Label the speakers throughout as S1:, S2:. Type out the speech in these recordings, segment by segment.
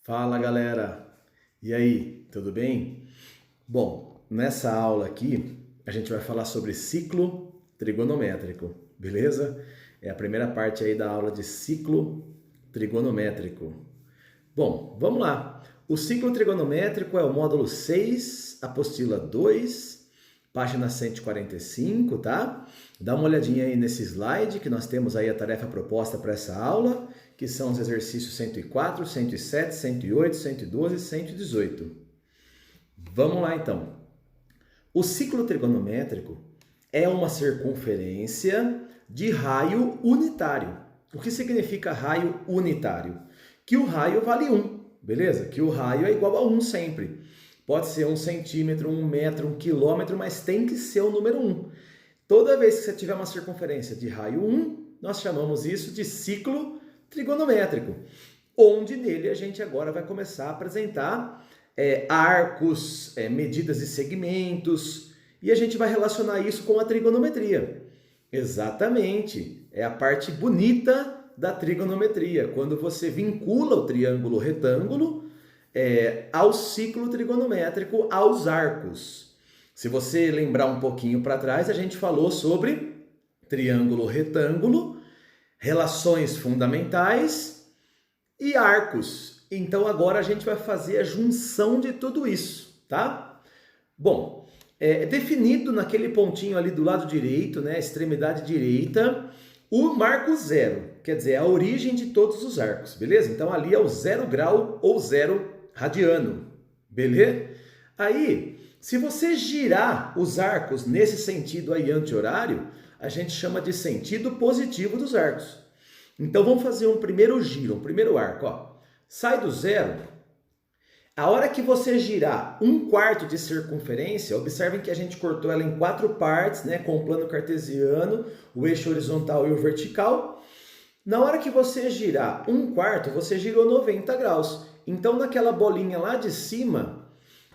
S1: Fala galera, e aí, tudo bem? Bom, nessa aula aqui a gente vai falar sobre ciclo trigonométrico, beleza? É a primeira parte aí da aula de ciclo trigonométrico. Bom, vamos lá. O ciclo trigonométrico é o módulo 6, apostila 2, página 145, tá? Dá uma olhadinha aí nesse slide que nós temos aí a tarefa proposta para essa aula, que são os exercícios 104, 107, 108, 112 e 118. Vamos lá então. O ciclo trigonométrico é uma circunferência de raio unitário. O que significa raio unitário? Que o raio vale 1, beleza? Que o raio é igual a 1 sempre. Pode ser 1 centímetro, 1 metro, 1 quilômetro, mas tem que ser o número 1. Toda vez que você tiver uma circunferência de raio 1, nós chamamos isso de ciclo trigonométrico, onde nele a gente agora vai começar a apresentar arcos, medidas de segmentos, e a gente vai relacionar isso com a trigonometria. Exatamente, é a parte bonita da trigonometria, quando você vincula o triângulo retângulo ao ciclo trigonométrico, aos arcos. Se você lembrar um pouquinho para trás, a gente falou sobre triângulo retângulo, relações fundamentais e arcos. Então agora a gente vai fazer a junção de tudo isso, tá? Bom, definido naquele pontinho ali do lado direito, né, extremidade direita, o marco zero, quer dizer, a origem de todos os arcos, beleza? Então ali é o 0 grau ou 0 radiano, beleza? Aí, se você girar os arcos nesse sentido aí anti-horário, a gente chama de sentido positivo dos arcos. Então vamos fazer um primeiro giro, um primeiro arco, ó. Sai do zero. A hora que você girar 1/4 de circunferência, observem que a gente cortou ela em 4 partes, né, com o plano cartesiano, o eixo horizontal e o vertical. Na hora que você girar 1/4, você girou 90 graus. Então naquela bolinha lá de cima,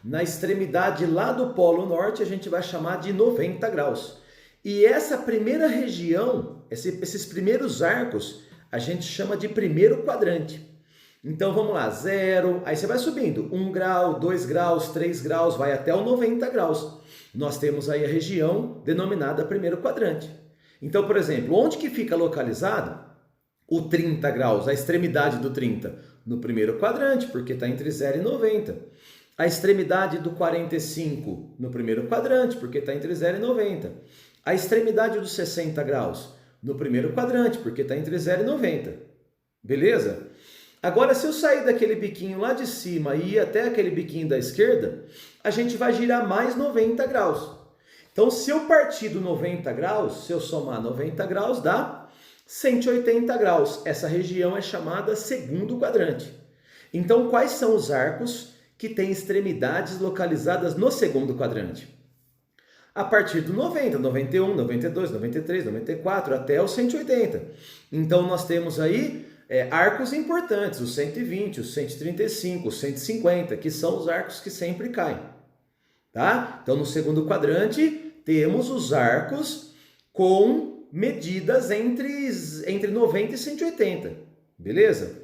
S1: na extremidade lá do polo norte, a gente vai chamar de 90 graus. E essa primeira região, esses primeiros arcos, a gente chama de primeiro quadrante. Então vamos lá, 0, aí você vai subindo, 1 grau, 2 graus, 3 graus, vai até o 90 graus. Nós temos aí a região denominada primeiro quadrante. Então, por exemplo, onde que fica localizado o 30 graus, a extremidade do 30? No primeiro quadrante, porque está entre 0 e 90. A extremidade do 45 no primeiro quadrante, porque está entre 0 e 90. A extremidade dos 60 graus no primeiro quadrante, porque está entre 0 e 90. Beleza? Agora, se eu sair daquele biquinho lá de cima e ir até aquele biquinho da esquerda, a gente vai girar mais 90 graus. Então, se eu partir do 90 graus, se eu somar 90 graus, dá 180 graus. Essa região é chamada segundo quadrante. Então, quais são os arcos que têm extremidades localizadas no segundo quadrante? A partir do 90, 91, 92, 93, 94, até o 180. Então, nós temos aí arcos importantes, os 120, os 135, os 150, que são os arcos que sempre caem. Tá? Então, no segundo quadrante, temos os arcos com medidas entre 90 e 180. Beleza?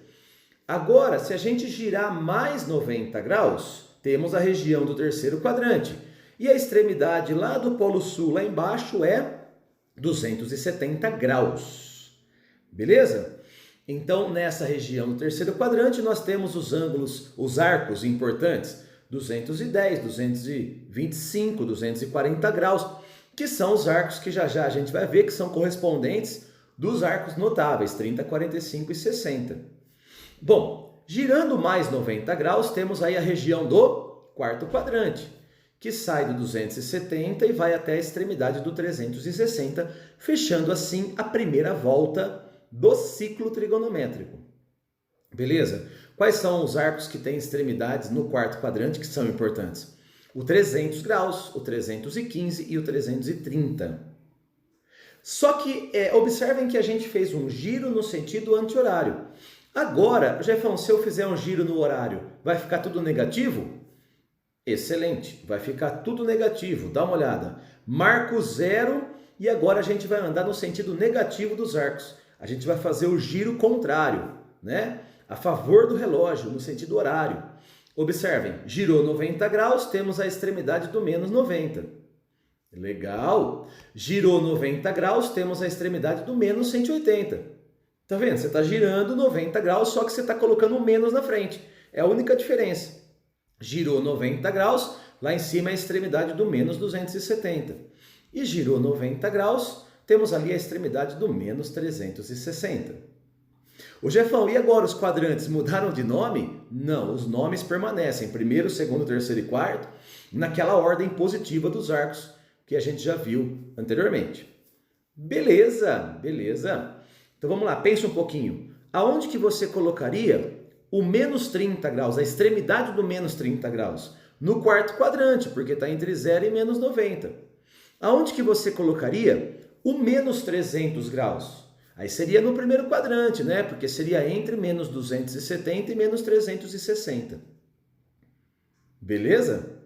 S1: Agora, se a gente girar mais 90 graus, temos a região do terceiro quadrante. E a extremidade lá do Polo Sul, lá embaixo, é 270 graus. Beleza? Então, nessa região do terceiro quadrante, nós temos os ângulos, os arcos importantes, 210, 225, 240 graus, que são os arcos que já já a gente vai ver que são correspondentes dos arcos notáveis, 30, 45 e 60. Bom, girando mais 90 graus, temos aí a região do quarto quadrante, que sai do 270 e vai até a extremidade do 360, fechando assim a primeira volta do ciclo trigonométrico. Beleza? Quais são os arcos que têm extremidades no quarto quadrante que são importantes? O 300 graus, o 315 e o 330. Só que observem que a gente fez um giro no sentido anti-horário. Agora, Jefão, se eu fizer um giro no horário, vai ficar tudo negativo? Excelente, vai ficar tudo negativo, dá uma olhada. Marco zero e agora a gente vai andar no sentido negativo dos arcos. A gente vai fazer o giro contrário, né? a favor do relógio, no sentido horário. Observem, girou 90 graus, temos a extremidade do menos 90. Legal! Girou 90 graus, temos a extremidade do menos 180. Tá vendo? Você está girando 90 graus, só que você está colocando o menos na frente. É a única diferença. Girou 90 graus, lá em cima é a extremidade do menos 270. E girou 90 graus, temos ali a extremidade do menos 360. Ô Jefão, e agora os quadrantes mudaram de nome? Não, os nomes permanecem, primeiro, segundo, terceiro e quarto, naquela ordem positiva dos arcos que a gente já viu anteriormente. Beleza, beleza. Então vamos lá, pensa um pouquinho. Aonde que você colocaria o menos 30 graus, a extremidade do menos 30 graus? No quarto quadrante, porque está entre 0 e menos 90. Aonde que você colocaria o menos 300 graus? Aí seria no primeiro quadrante, né? Porque seria entre menos 270 e menos 360. Beleza?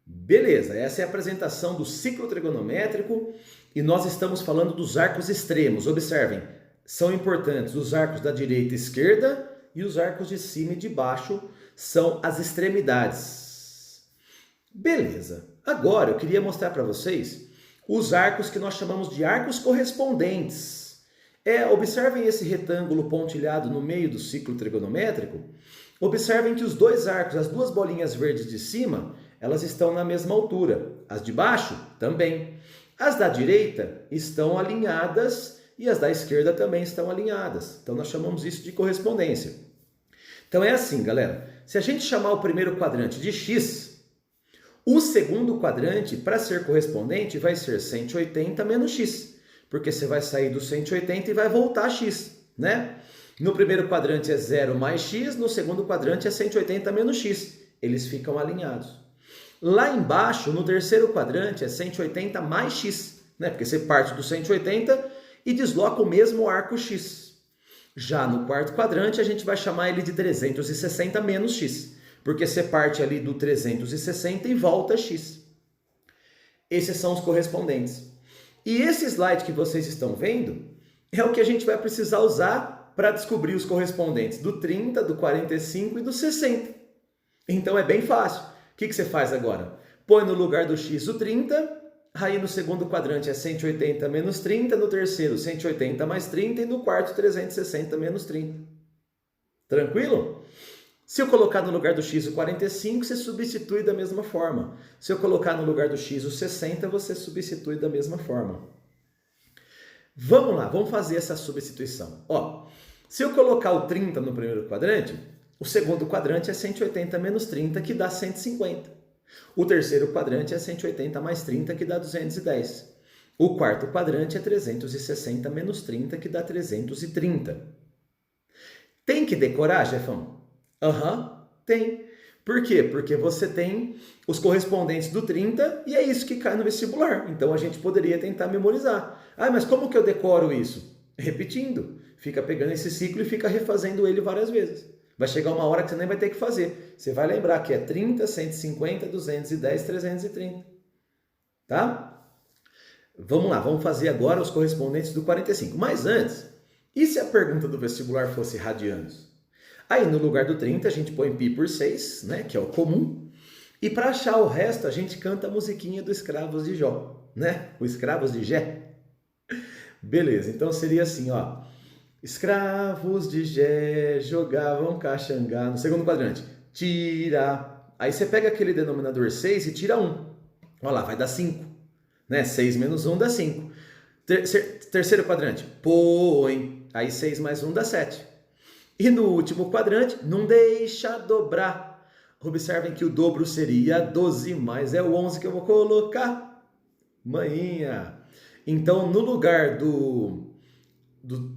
S1: Beleza, essa é a apresentação do ciclo trigonométrico e nós estamos falando dos arcos extremos. Observem, são importantes os arcos da direita e esquerda e os arcos de cima e de baixo são as extremidades. Beleza, agora eu queria mostrar para vocês os arcos que nós chamamos de arcos correspondentes. Observem esse retângulo pontilhado no meio do ciclo trigonométrico. Observem que os dois arcos, as duas bolinhas verdes de cima, elas estão na mesma altura. As de baixo também. As da direita estão alinhadas e as da esquerda também estão alinhadas. Então nós chamamos isso de correspondência. Então é assim, galera. Se a gente chamar o primeiro quadrante de x, o segundo quadrante, para ser correspondente, vai ser 180 menos x. Porque você vai sair do 180 e vai voltar a x, né? No primeiro quadrante é 0 mais x, no segundo quadrante é 180 menos x. Eles ficam alinhados. Lá embaixo, no terceiro quadrante, é 180 mais x, né? Porque você parte do 180 e desloca o mesmo arco x. Já no quarto quadrante, a gente vai chamar ele de 360 menos x, porque você parte ali do 360 e volta a x. Esses são os correspondentes. E esse slide que vocês estão vendo é o que a gente vai precisar usar para descobrir os correspondentes do 30, do 45 e do 60. Então é bem fácil. O que você faz agora? Põe no lugar do x o 30, aí no segundo quadrante é 180 menos 30, no terceiro 180 mais 30 e no quarto 360 menos 30. Tranquilo? Se eu colocar no lugar do x o 45, você substitui da mesma forma. Se eu colocar no lugar do x o 60, você substitui da mesma forma. Vamos lá, vamos fazer essa substituição. Ó, se eu colocar o 30 no primeiro quadrante, o segundo quadrante é 180 menos 30, que dá 150. O terceiro quadrante é 180 mais 30, que dá 210. O quarto quadrante é 360 menos 30, que dá 330. Tem que decorar, Jefão? Tem. Por quê? Porque você tem os correspondentes do 30 e é isso que cai no vestibular. Então a gente poderia tentar memorizar. Mas como que eu decoro isso? Repetindo. Fica pegando esse ciclo e fica refazendo ele várias vezes. Vai chegar uma hora que você nem vai ter que fazer. Você vai lembrar que é 30, 150, 210, 330. Tá? Vamos lá, vamos fazer agora os correspondentes do 45. Mas antes, e se a pergunta do vestibular fosse radianos? Aí no lugar do 30 a gente põe π por 6, né, que é o comum. E para achar o resto a gente canta a musiquinha do Escravos de Jó, né? O Escravos de Jé. Beleza, então seria assim, ó. Escravos de Jé jogavam caxangá. No segundo quadrante, tira. Aí você pega aquele denominador 6 e tira 1. Olha lá, vai dar 5. Né? 6 menos 1 dá 5. Terceiro quadrante, põe. Aí 6 mais 1 dá 7. E no último quadrante, não deixa dobrar. Observem que o dobro seria 12, mas é o 11 que eu vou colocar. Manhinha. Então, no lugar do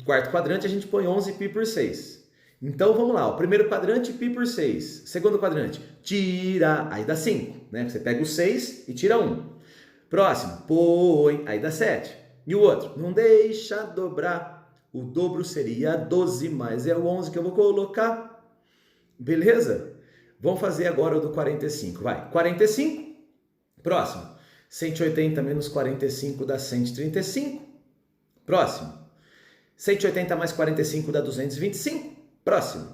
S1: quarto quadrante, a gente põe 11π por 6. Então, vamos lá. O primeiro quadrante, π por 6. Segundo quadrante, tira. Aí dá 5. Né? Você pega o 6 e tira 1. Próximo, põe. Aí dá 7. E o outro, não deixa dobrar. O dobro seria 12, mas é o 11 que eu vou colocar. Beleza? Vamos fazer agora o do 45. Vai. 45. Próximo. 180 menos 45 dá 135. Próximo. 180 mais 45 dá 225. Próximo.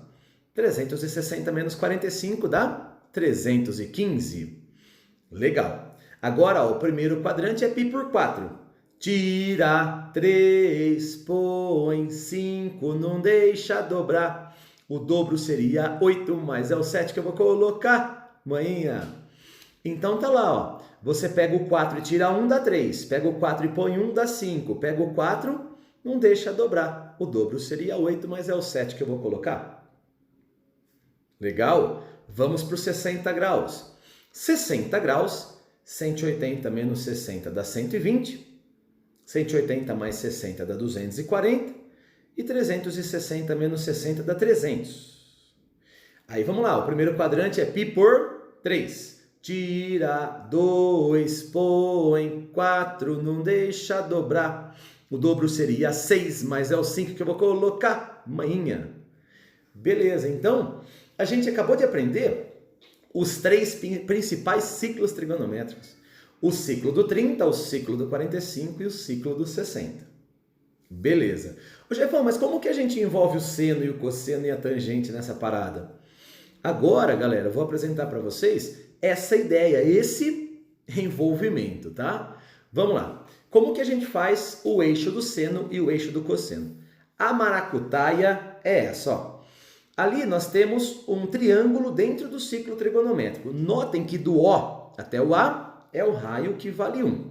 S1: 360 menos 45 dá 315. Legal. Agora, ó, o primeiro quadrante é π por 4. Tira 3, põe 5, não deixa dobrar. O dobro seria 8, mas é o 7 que eu vou colocar, manhinha. Então tá lá, ó. Você pega o 4 e tira 1, dá 3. Pega o 4 e põe 1, dá 5. Pega o 4, não deixa dobrar. O dobro seria 8, mas é o 7 que eu vou colocar. Legal? Vamos para os 60 graus. 60 graus, 180 menos 60 dá 120. 180 mais 60 dá 240. E 360 menos 60 dá 300. Aí vamos lá, o primeiro quadrante é π por 3. Tira 2, põe 4, não deixa dobrar. O dobro seria 6, mas é o 5 que eu vou colocar, manhinha. Beleza, então a gente acabou de aprender os 3 principais ciclos trigonométricos. O ciclo do 30, o ciclo do 45 e o ciclo do 60. Beleza. Ô Jefão, mas como que a gente envolve o seno e o cosseno e a tangente nessa parada? Agora, galera, eu vou apresentar para vocês essa ideia, esse envolvimento, tá? Vamos lá. Como que a gente faz o eixo do seno e o eixo do cosseno? A maracutaia é essa, ó. Ali nós temos um triângulo dentro do ciclo trigonométrico. Notem que do O até o A é o raio que vale 1.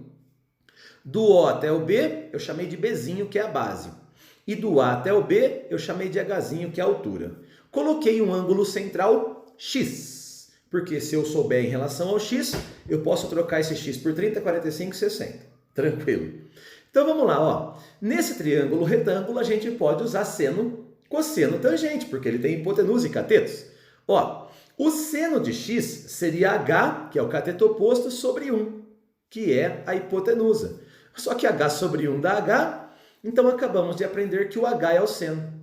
S1: Do O até o B eu chamei de Bzinho, que é a base. E do A até o B eu chamei de Hzinho, que é a altura. Coloquei um ângulo central X, porque se eu souber em relação ao X, eu posso trocar esse X por 30, 45 e 60. Tranquilo. Então vamos lá, ó. Nesse triângulo retângulo a gente pode usar seno, cosseno, tangente, porque ele tem hipotenusa e catetos. Ó, o seno de X seria H, que é o cateto oposto, sobre 1, que é a hipotenusa. Só que H sobre 1 dá H, então acabamos de aprender que o H é o seno.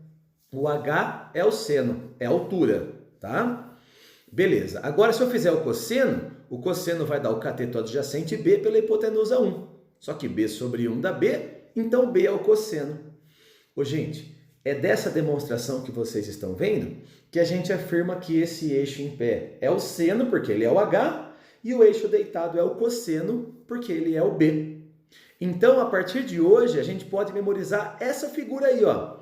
S1: O H é o seno, é a altura, tá? Beleza. Agora, se eu fizer o cosseno vai dar o cateto adjacente B pela hipotenusa 1. Só que B sobre 1 dá B, então B é o cosseno. Ô, gente, é dessa demonstração que vocês estão vendo que a gente afirma que esse eixo em pé é o seno, porque ele é o H, e o eixo deitado é o cosseno, porque ele é o B. Então, a partir de hoje, a gente pode memorizar essa figura aí, ó,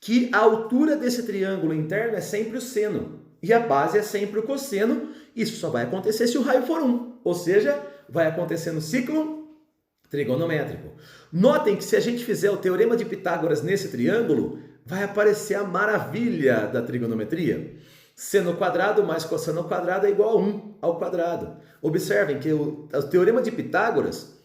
S1: que a altura desse triângulo interno é sempre o seno e a base é sempre o cosseno. Isso só vai acontecer se o raio for 1, ou seja, vai acontecer no ciclo trigonométrico. Notem que se a gente fizer o teorema de Pitágoras nesse triângulo, vai aparecer a maravilha da trigonometria. Seno quadrado mais cosseno quadrado é igual a 1 ao quadrado. Observem que o teorema de Pitágoras,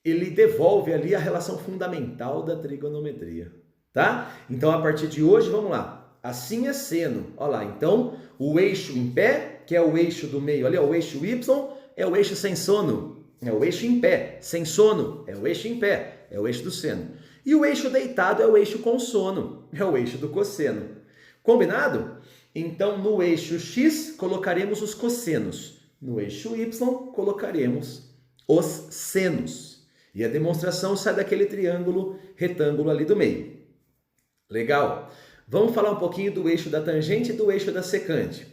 S1: ele devolve ali a relação fundamental da trigonometria, tá? Então, a partir de hoje, vamos lá. Assim é seno. Olha lá, então, o eixo em pé, que é o eixo do meio ali, ó, o eixo Y, é o eixo sem sono. É o eixo em pé. Sem sono, é o eixo em pé. É o eixo do seno. E o eixo deitado é o eixo com sono. É o eixo do cosseno. Combinado? Então, no eixo X, colocaremos os cossenos. No eixo Y, colocaremos os senos. E a demonstração sai daquele triângulo retângulo ali do meio. Legal? Vamos falar um pouquinho do eixo da tangente e do eixo da secante.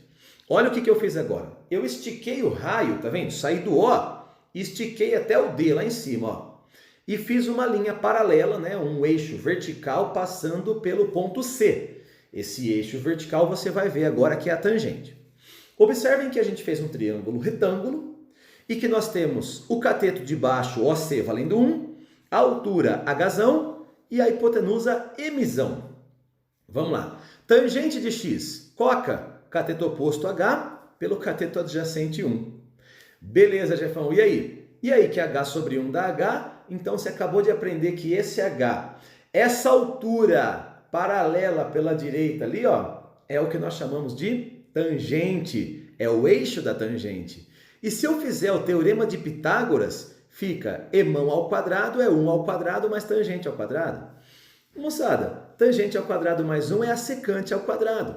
S1: Olha o que eu fiz agora. Eu estiquei o raio, tá vendo? Saí do O e estiquei até o D lá em cima, ó. E fiz uma linha paralela, né? Um eixo vertical passando pelo ponto C. Esse eixo vertical você vai ver agora que é a tangente. Observem que a gente fez um triângulo retângulo e que nós temos o cateto de baixo OC valendo 1, a altura Hzão e a hipotenusa Mzão. Vamos lá. Tangente de X, coca, cateto oposto H pelo cateto adjacente 1. Beleza, Jefão. E aí? E aí que H sobre 1 dá H? Então você acabou de aprender que esse H, essa altura paralela pela direita ali, ó, é o que nós chamamos de tangente. É o eixo da tangente. E se eu fizer o teorema de Pitágoras, fica emão ao quadrado é 1 ao quadrado mais tangente ao quadrado. Moçada, tangente ao quadrado mais 1 é a secante ao quadrado.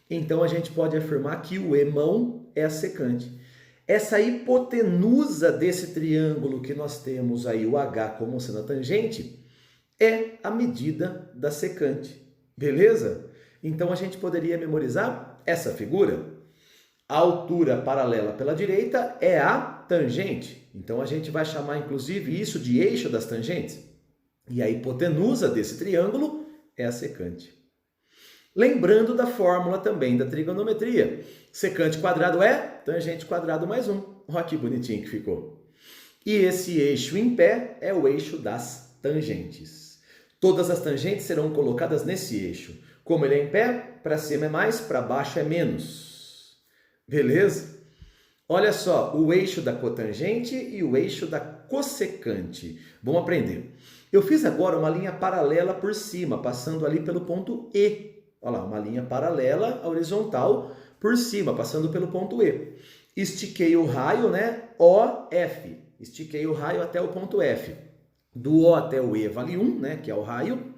S1: Então a gente pode afirmar que o emão é a secante. Essa hipotenusa desse triângulo que nós temos aí, o H como sendo a tangente, é a medida da secante. Beleza? Então a gente poderia memorizar essa figura. A altura paralela pela direita é a tangente. Então a gente vai chamar inclusive isso de eixo das tangentes. E a hipotenusa desse triângulo é a secante. Lembrando da fórmula também da trigonometria. Secante quadrado é tangente quadrado mais 1. Olha que bonitinho que ficou. E esse eixo em pé é o eixo das tangentes. Todas as tangentes serão colocadas nesse eixo. Como ele é em pé, para cima é mais, para baixo é menos. Beleza? Olha só, o eixo da cotangente e o eixo da cossecante. Vamos aprender. Eu fiz agora uma linha paralela por cima, passando ali pelo ponto E. Olha lá, uma linha paralela, horizontal, por cima, passando pelo ponto E. Estiquei o raio, né? OF. Estiquei o raio até o ponto F. Do O até o E vale 1, né? Que é o raio.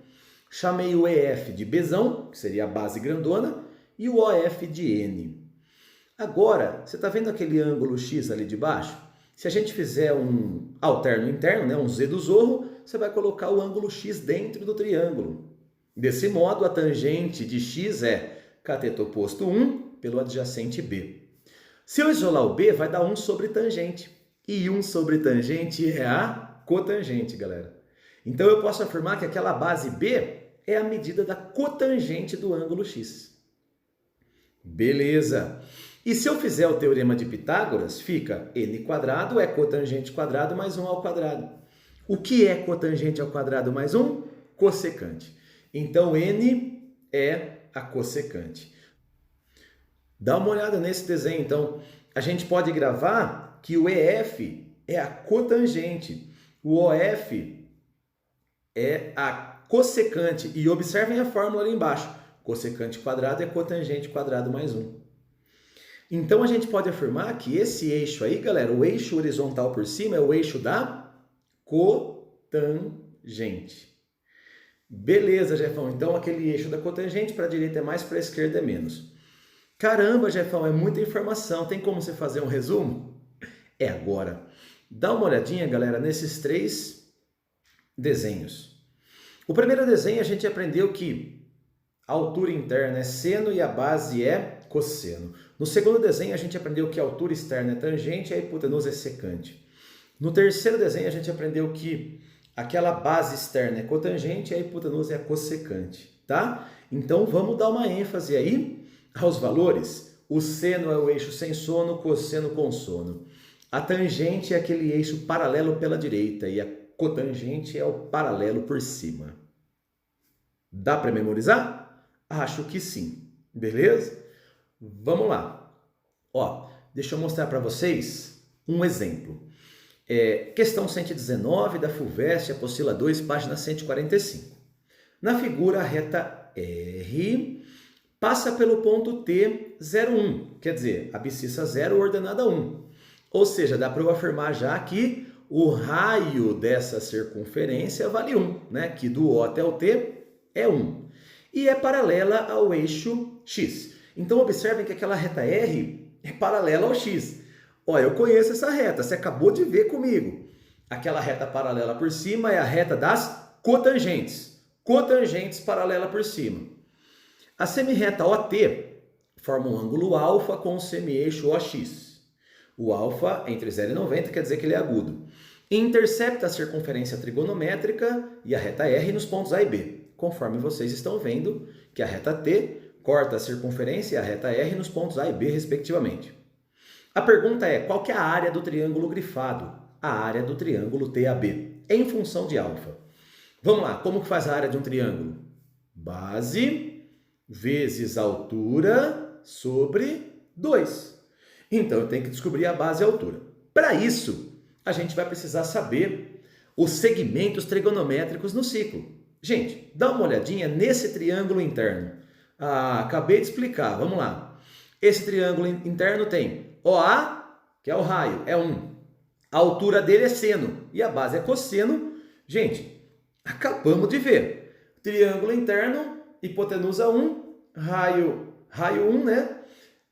S1: Chamei o EF de Bzão, que seria a base grandona, e o OF de N. Agora, você está vendo aquele ângulo X ali de baixo? Se a gente fizer um alterno interno, né? Um Z do zorro, você vai colocar o ângulo X dentro do triângulo. Desse modo, a tangente de X é cateto oposto 1 pelo adjacente B. Se eu isolar o B, vai dar 1 sobre tangente. E 1 sobre tangente é a cotangente, galera. Então, eu posso afirmar que aquela base B é a medida da cotangente do ângulo X. Beleza. E se eu fizer o teorema de Pitágoras, fica n quadrado é cotangente quadrado mais 1 ao quadrado. O que é cotangente ao quadrado mais 1? Cossecante. Então, n é a cossecante. Dá uma olhada nesse desenho, então. A gente pode gravar que o EF é a cotangente, o OF é a cossecante. E observem a fórmula ali embaixo. Cossecante quadrado é cotangente quadrado mais 1. Então, a gente pode afirmar que esse eixo aí, galera, o eixo horizontal por cima é o eixo da cotangente. Beleza, Jefão. Então, aquele eixo da cotangente para a direita é mais, para a esquerda é menos. Caramba, Jefão, é muita informação. Tem como você fazer um resumo? É agora. Dá uma olhadinha, galera, nesses 3 desenhos. O primeiro desenho a gente aprendeu que a altura interna é seno e a base é cosseno. No segundo desenho a gente aprendeu que a altura externa é tangente e a hipotenusa é secante. No terceiro desenho a gente aprendeu que aquela base externa é cotangente e a hipotenusa é a cossecante, tá? Então vamos dar uma ênfase aí aos valores. O seno é o eixo sem sono, cosseno com sono. A tangente é aquele eixo paralelo pela direita e a cotangente é o paralelo por cima. Dá para memorizar? Acho que sim. Beleza? Vamos lá. Ó, deixa eu mostrar para vocês um exemplo. Questão 119 da FUVEST, apostila 2, página 145. Na figura, a reta R passa pelo ponto T01, quer dizer, abscissa 0, ordenada 1. Ou seja, dá para eu afirmar já que o raio dessa circunferência vale 1, né? Que do O até o T é 1. E é paralela ao eixo X. Então, observem que aquela reta R é paralela ao X. Olha, eu conheço essa reta, você acabou de ver comigo. Aquela reta paralela por cima é a reta das cotangentes. Cotangentes paralela por cima. A semirreta OT forma um ângulo alfa com o semi-eixo OX. O alfa entre 0 e 90 quer dizer que ele é agudo. E intercepta a circunferência trigonométrica e a reta R nos pontos A e B, conforme vocês estão vendo que a reta T corta a circunferência e a reta R nos pontos A e B, respectivamente. A pergunta é, qual que é a área do triângulo grifado? A área do triângulo TAB, em função de alfa. Vamos lá, como que faz a área de um triângulo? Base vezes altura sobre 2. Então, eu tenho que descobrir a base e a altura. Para isso, a gente vai precisar saber os segmentos trigonométricos no ciclo. Gente, dá uma olhadinha nesse triângulo interno. Acabei de explicar, vamos lá. Esse triângulo interno tem OA, que é o raio, é 1. A altura dele é seno e a base é cosseno. Gente, acabamos de ver. Triângulo interno, hipotenusa 1, raio 1, né?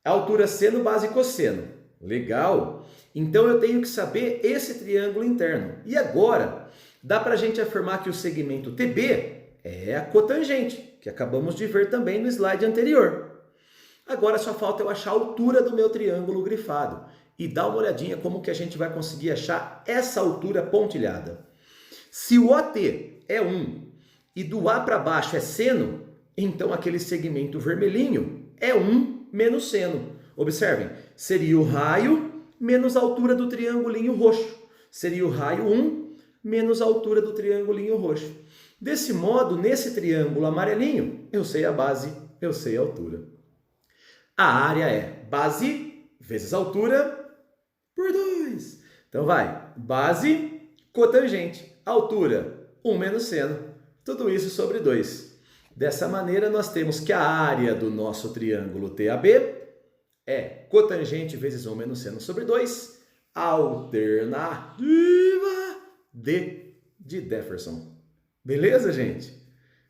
S1: Altura seno, base cosseno. Legal. Então eu tenho que saber esse triângulo interno. E agora, dá para a gente afirmar que o segmento TB É a cotangente, que acabamos de ver também no slide anterior. Agora só falta eu achar a altura do meu triângulo grifado. E dá uma olhadinha como que a gente vai conseguir achar essa altura pontilhada. Se o OT é 1 e do A para baixo é seno, então aquele segmento vermelhinho é 1 menos seno. Observem, seria o raio menos a altura do triangulinho roxo. Seria o raio 1 menos a altura do triangulinho roxo. Desse modo, nesse triângulo amarelinho, eu sei a base, eu sei a altura. A área é base vezes altura por 2. Então vai, base, cotangente, altura, 1 menos seno. Tudo isso sobre 2. Dessa maneira, nós temos que a área do nosso triângulo TAB é cotangente vezes 1 menos seno sobre 2, alternativa D de Jefferson. Beleza, gente?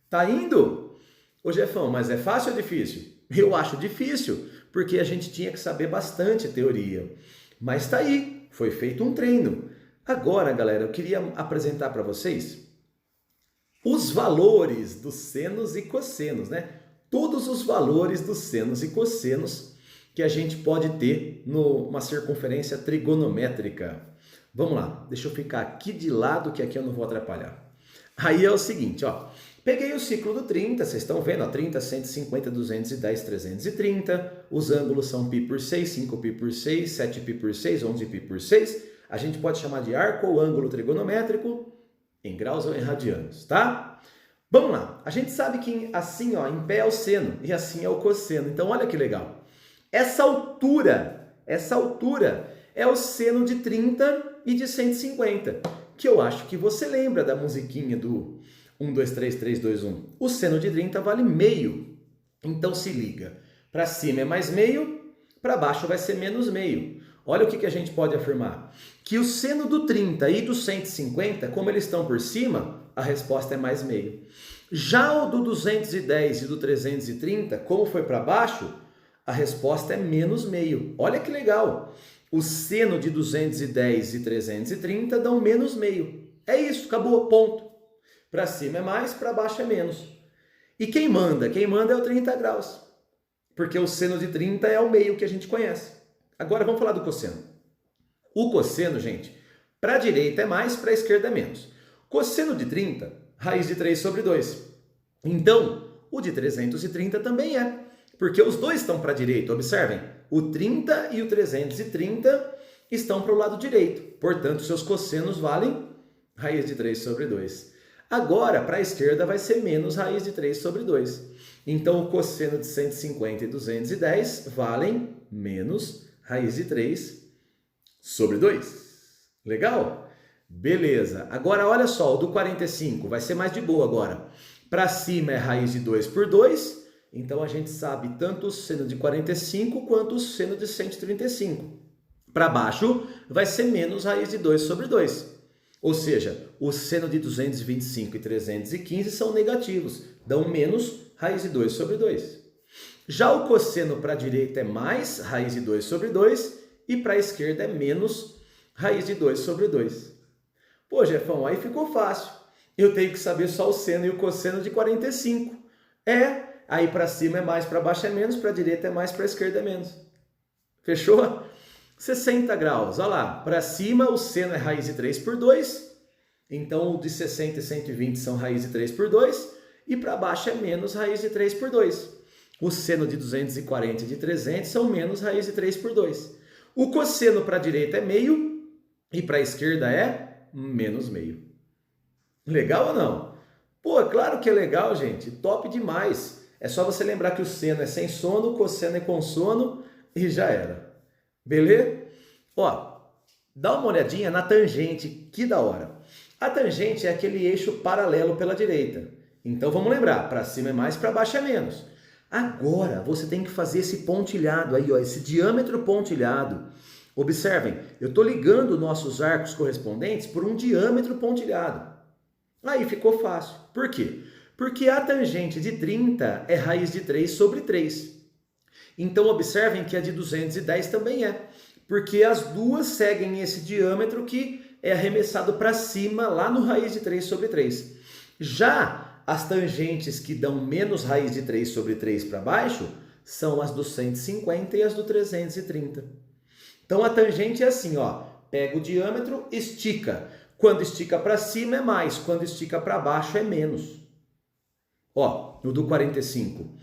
S1: Tá indo? Ô Jefão, mas é fácil ou difícil? Eu acho difícil, porque a gente tinha que saber bastante teoria. Mas tá aí, foi feito um treino. Agora, galera, eu queria apresentar para vocês os valores dos senos e cossenos, né? Todos os valores dos senos e cossenos que a gente pode ter numa circunferência trigonométrica. Vamos lá, deixa eu ficar aqui de lado que aqui eu não vou atrapalhar. Aí é o seguinte, ó. Peguei o ciclo do 30, vocês estão vendo, ó, 30, 150, 210, 330. Os ângulos são π por 6, 5π por 6, 7π por 6, 11π por 6. A gente pode chamar de arco ou ângulo trigonométrico em graus ou em radianos, tá? Vamos lá. A gente sabe que assim, ó, em pé é o seno e assim é o cosseno. Então, olha que legal. Essa altura é o seno de 30 e de 150, que eu acho que você lembra da musiquinha do 1, 2, 3, 3, 2, 1. O seno de 30 vale meio. Então se liga. Para cima é mais meio, para baixo vai ser menos meio. Olha o que a gente pode afirmar. Que o seno do 30 e do 150, como eles estão por cima, a resposta é mais meio. Já o do 210 e do 330, como foi para baixo, a resposta é menos meio. Olha que legal. O seno de 210 e 330 dão menos meio. É isso, acabou, ponto. Para cima é mais, para baixo é menos. E quem manda? Quem manda é o 30 graus. Porque o seno de 30 é o meio que a gente conhece. Agora vamos falar do cosseno. O cosseno, gente, para a direita é mais, para a esquerda é menos. Cosseno de 30, raiz de 3 sobre 2. Então, o de 330 também é. Porque os dois estão para a direita, observem. O 30 e o 330 estão para o lado direito. Portanto, seus cossenos valem raiz de 3 sobre 2. Agora, para a esquerda vai ser menos raiz de 3 sobre 2. Então, o cosseno de 150 e 210 valem menos raiz de 3 sobre 2. Legal? Beleza. Agora, olha só, o do 45 vai ser mais de boa agora. Para cima é raiz de 2 por 2. Então, a gente sabe tanto o seno de 45 quanto o seno de 135. Para baixo vai ser menos raiz de 2 sobre 2. Ou seja, o seno de 225 e 315 são negativos, dão menos raiz de 2 sobre 2. Já o cosseno para a direita é mais raiz de 2 sobre 2 e para a esquerda é menos raiz de 2 sobre 2. Pô, Jefão, aí ficou fácil. Eu tenho que saber só o seno e o cosseno de 45. Aí para cima é mais, para baixo é menos, para a direita é mais, para a esquerda é menos. Fechou? 60 graus, olha lá, para cima o seno é raiz de 3 por 2, então o de 60 e 120 são raiz de 3 por 2, e para baixo é menos raiz de 3 por 2. O seno de 240 e de 300 são menos raiz de 3 por 2. O cosseno para a direita é meio, e para a esquerda é menos meio. Legal ou não? Pô, claro que é legal, gente, top demais. É só você lembrar que o seno é sem sono, o cosseno é com sono, e já era. Beleza? Ó, dá uma olhadinha na tangente, que da hora. A tangente é aquele eixo paralelo pela direita. Então vamos lembrar, para cima é mais, para baixo é menos. Agora você tem que fazer esse pontilhado aí, ó, esse diâmetro pontilhado. Observem, eu estou ligando nossos arcos correspondentes por um diâmetro pontilhado. Aí ficou fácil. Por quê? Porque a tangente de 30 é raiz de 3 sobre 3. Então, observem que a de 210 também é, porque as duas seguem esse diâmetro que é arremessado para cima, lá no raiz de 3 sobre 3. Já as tangentes que dão menos raiz de 3 sobre 3 para baixo são as do 150 e as do 330. Então a tangente é assim, ó, pega o diâmetro, estica. Quando estica para cima é mais, quando estica para baixo é menos. Ó, no do 45,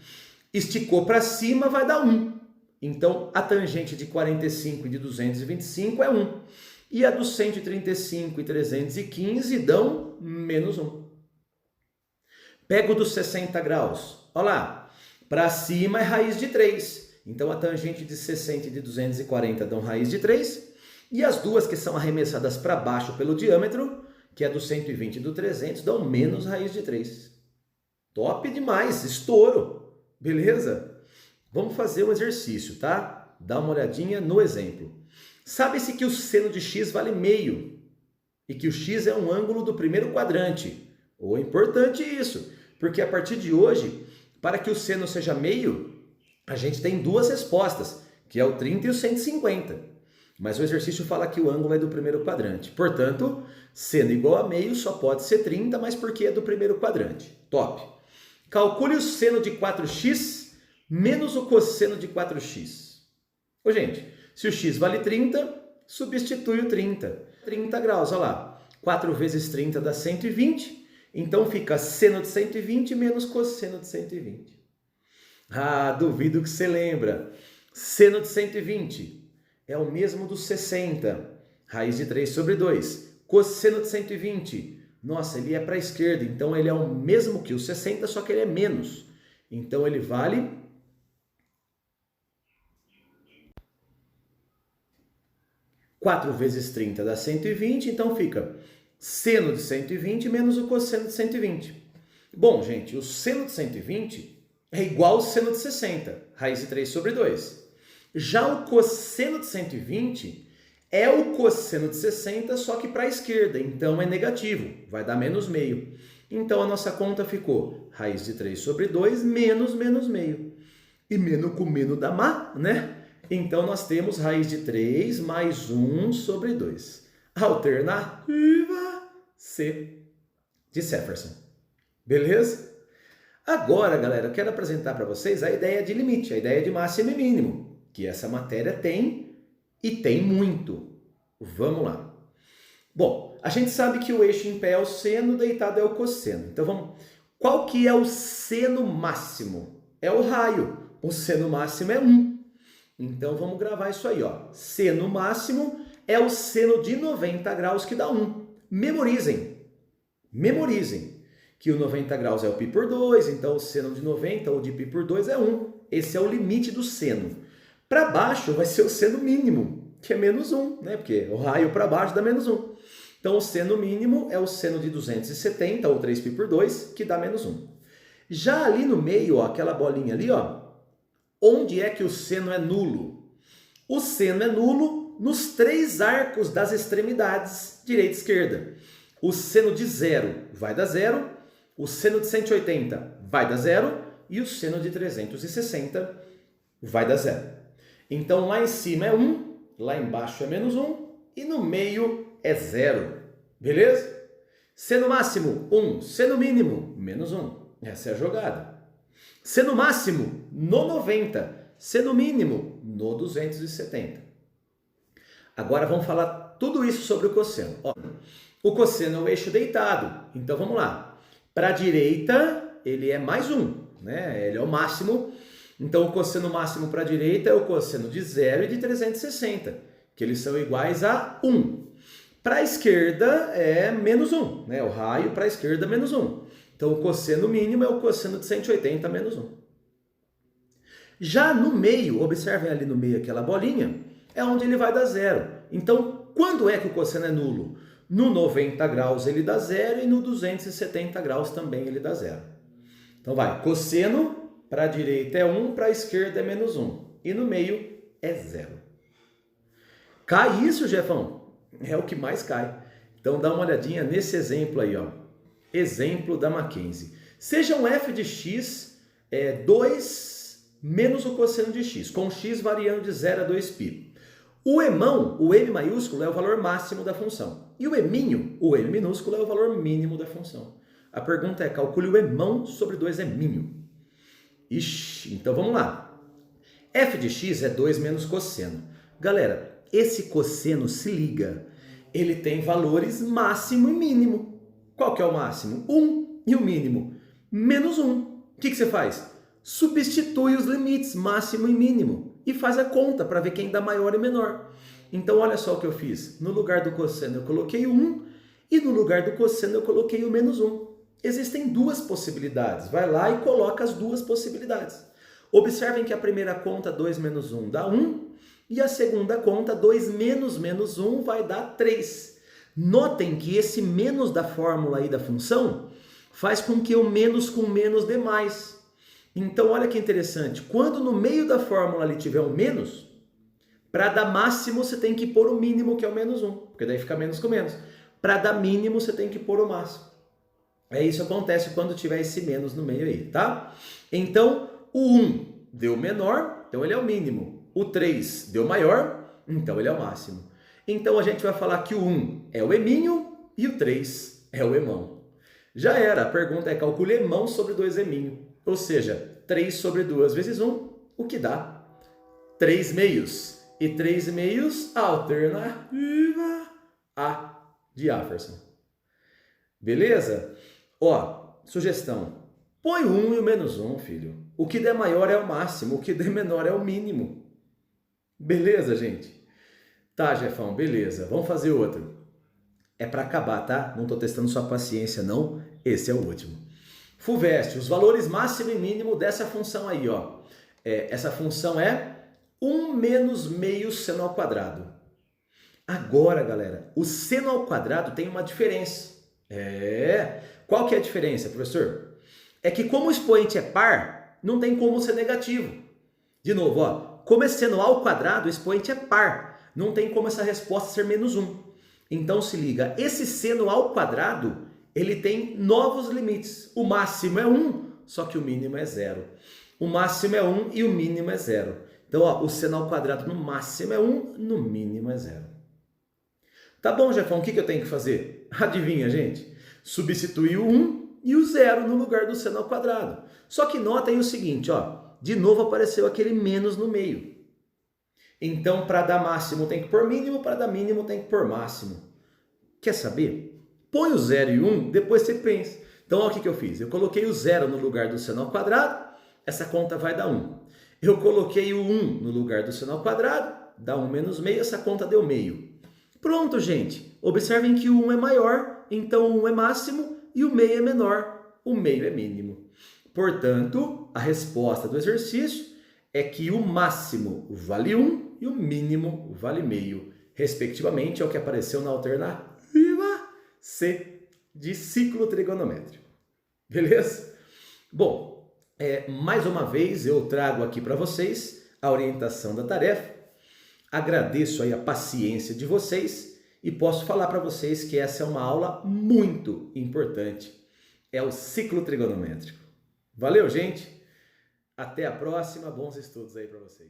S1: esticou para cima vai dar 1. Então a tangente de 45 e de 225 é 1. E a dos 135 e 315 dão menos 1. Pega o dos 60 graus. Olha lá, para cima é raiz de 3. Então a tangente de 60 e de 240 dão raiz de 3. E as duas que são arremessadas para baixo pelo diâmetro, que é do 120 e do 300, dão menos raiz de 3. Top demais, estouro. Beleza? Vamos fazer um exercício, tá? Dá uma olhadinha no exemplo. Sabe-se que o seno de x vale meio e que o x é um ângulo do primeiro quadrante. Oh, é importante isso, porque a partir de hoje, para que o seno seja meio, a gente tem duas respostas, que é o 30 e o 150. Mas o exercício fala que o ângulo é do primeiro quadrante. Portanto, seno igual a meio só pode ser 30, mas porque é do primeiro quadrante. Top! Calcule o seno de 4x menos o cosseno de 4x. Ô, gente, se o x vale 30, substitui o 30. 30 graus, olha lá. 4 vezes 30 dá 120. Então fica seno de 120 menos cosseno de 120. Ah, duvido que você lembra. Seno de 120 é o mesmo do 60. Raiz de 3 sobre 2. Cosseno de 120. Nossa, ele é para a esquerda. Então ele é o mesmo que o 60, só que ele é menos. Então ele vale 4 vezes 30 dá 120, então fica seno de 120 menos o cosseno de 120. Bom, gente, o seno de 120 é igual ao seno de 60, raiz de 3 sobre 2. Já o cosseno de 120 é o cosseno de 60, só que para a esquerda, então é negativo, vai dar menos meio. Então a nossa conta ficou raiz de 3 sobre 2 menos meio. E menos com menos dá má, né? Então, nós temos raiz de 3 mais 1 sobre 2. Alternativa C de Jefferson. Beleza? Agora, galera, eu quero apresentar para vocês a ideia de limite, a ideia de máximo e mínimo, que essa matéria tem e tem muito. Vamos lá. Bom, a gente sabe que o eixo em pé é o seno, deitado é o cosseno. Então, vamos... Qual que é o seno máximo? É o raio. O seno máximo é 1. Então, vamos gravar isso aí, ó. Seno máximo é o seno de 90 graus que dá 1. Memorizem. Memorizem que o 90 graus é o π por 2, então o seno de 90 ou de π por 2 é 1. Esse é o limite do seno. Para baixo vai ser o seno mínimo, que é menos 1, né? Porque o raio para baixo dá menos 1. Então, o seno mínimo é o seno de 270 ou 3π por 2, que dá menos 1. Já ali no meio, ó, aquela bolinha ali, ó, onde é que o seno é nulo? O seno é nulo nos 3 arcos das extremidades, direita e esquerda. O seno de 0 vai dar 0, o seno de 180 vai dar 0 e o seno de 360 vai dar 0. Então, lá em cima é 1, lá embaixo é menos 1 e no meio é 0. Beleza? Seno máximo, 1. Seno mínimo, menos 1. Essa é a jogada. Seno máximo no 90, seno mínimo no 270. Agora vamos falar tudo isso sobre o cosseno. Ó, o cosseno é o eixo deitado, então vamos lá. Para a direita, ele é mais 1, né? Ele é o máximo. Então o cosseno máximo para a direita é o cosseno de 0 e de 360, que eles são iguais a 1. Para a esquerda é menos 1, né? O raio para a esquerda é menos 1. Então, o cosseno mínimo é o cosseno de 180 menos 1. Já no meio, observem ali no meio aquela bolinha, é onde ele vai dar 0. Então, quando é que o cosseno é nulo? No 90 graus ele dá 0 e no 270 graus também ele dá 0. Então, vai, cosseno para a direita é 1, para a esquerda é menos 1. E no meio é 0. Cai isso, Jefão? É o que mais cai. Então, dá uma olhadinha nesse exemplo aí, ó. Exemplo da Mackenzie. Seja um f de x 2 menos o cosseno de x, com x variando de 0 a 2π. O emão, o m maiúsculo, é o valor máximo da função. E o eminho, o m minúsculo, é o valor mínimo da função. A pergunta é, calcule o emão sobre 2m'. Ixi, então vamos lá. F de x é 2 menos cosseno. Galera, esse cosseno, se liga, ele tem valores máximo e mínimo. Qual que é o máximo? 1. E o mínimo? Menos 1. O que você faz? Substitui os limites máximo e mínimo e faz a conta para ver quem dá maior e menor. Então olha só o que eu fiz. No lugar do cosseno eu coloquei o 1 e no lugar do cosseno eu coloquei o menos 1. Existem duas possibilidades. Vai lá e coloca as duas possibilidades. Observem que a primeira conta 2 menos 1 dá 1 e a segunda conta 2 menos menos 1 vai dar 3. Notem que esse menos da fórmula aí da função faz com que o menos com menos dê mais. Então olha que interessante, quando no meio da fórmula ali tiver um menos, para dar máximo você tem que pôr o mínimo, que é o menos 1, porque daí fica menos com menos. Para dar mínimo você tem que pôr o máximo. Isso acontece quando tiver esse menos no meio aí, tá? Então o 1 deu menor, então ele é o mínimo. O 3 deu maior, então ele é o máximo. Então a gente vai falar que o 1 é o eminho e o 3 é o emão. Já era, a pergunta é calcule emão sobre 2m', ou seja, 3 sobre 2 vezes 1, o que dá 3 meios. E 3 meios, alternativa A de Jefferson. Beleza? Ó, sugestão, põe o 1 e o menos 1, filho. O que der maior é o máximo, o que der menor é o mínimo. Beleza, gente? Tá, Jefão, beleza. Vamos fazer outro. É para acabar, tá? Não tô testando sua paciência, não. Esse é o último. Fuveste, os valores máximo e mínimo dessa função aí, ó. Essa função é 1 menos meio seno ao quadrado. Agora, galera, o seno ao quadrado tem uma diferença. Qual que é a diferença, professor? É que como o expoente é par, não tem como ser negativo. De novo, ó. Como é seno ao quadrado, o expoente é par. Não tem como essa resposta ser menos 1. Então se liga, esse seno ao quadrado, ele tem novos limites. O máximo é 1, só que o mínimo é 0. O máximo é 1 e o mínimo é 0. Então, ó, o seno ao quadrado no máximo é 1, no mínimo é 0. Tá bom, Jefão, o que eu tenho que fazer? Adivinha, gente? Substituir o 1 e o 0 no lugar do seno ao quadrado. Só que notem o seguinte, ó. De novo apareceu aquele menos no meio. Então, para dar máximo tem que pôr mínimo, para dar mínimo tem que pôr máximo. Quer saber? Põe o 0 e o 1, depois você pensa. Então, olha o que eu fiz. Eu coloquei o 0 no lugar do seno ao quadrado, essa conta vai dar 1. Eu coloquei o 1 no lugar do seno ao quadrado, dá 1 menos meio, essa conta deu meio. Pronto, gente. Observem que o 1 é maior, então o 1 é máximo e o meio é menor, o meio é mínimo. Portanto, a resposta do exercício é que o máximo vale 1 e o mínimo vale meio, respectivamente, é o que apareceu na alternativa C de ciclo trigonométrico. Beleza? Bom, mais uma vez eu trago aqui para vocês a orientação da tarefa. Agradeço aí a paciência de vocês e posso falar para vocês que essa é uma aula muito importante. É o ciclo trigonométrico. Valeu, gente! Até a próxima, bons estudos aí para vocês.